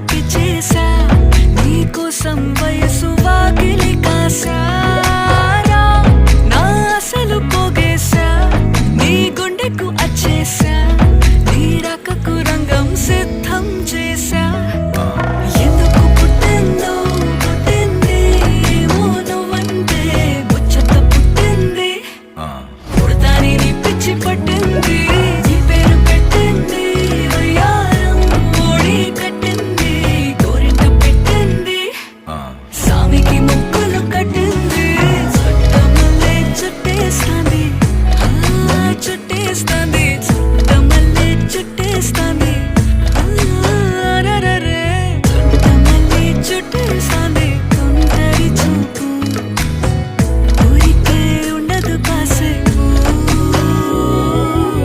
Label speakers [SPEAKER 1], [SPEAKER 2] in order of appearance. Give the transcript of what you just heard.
[SPEAKER 1] వాళ్ళకి చేసా నీకోసం వయసు వాకిలి కాసారా నా అసలు పోగేశా నీ గుండెకు అచ్చేసా నీ రాకకు రంగం సిద్ధం చేసా ఎందుకు పుట్టిందో పుట్టింది ఏమో నువ్వంటే ముచ్చట పుట్టింది పుడతాని నీ పిచ్చి పట్టింది నీ పేరు పెట్టింది వయ్యారం ఓడి కట్టింది గోరింట పెట్టింది సామికి ముక్కులు కట్టింది చుట్టమల్లే చుట్టేస్తాంది చుట్టేస్తాంది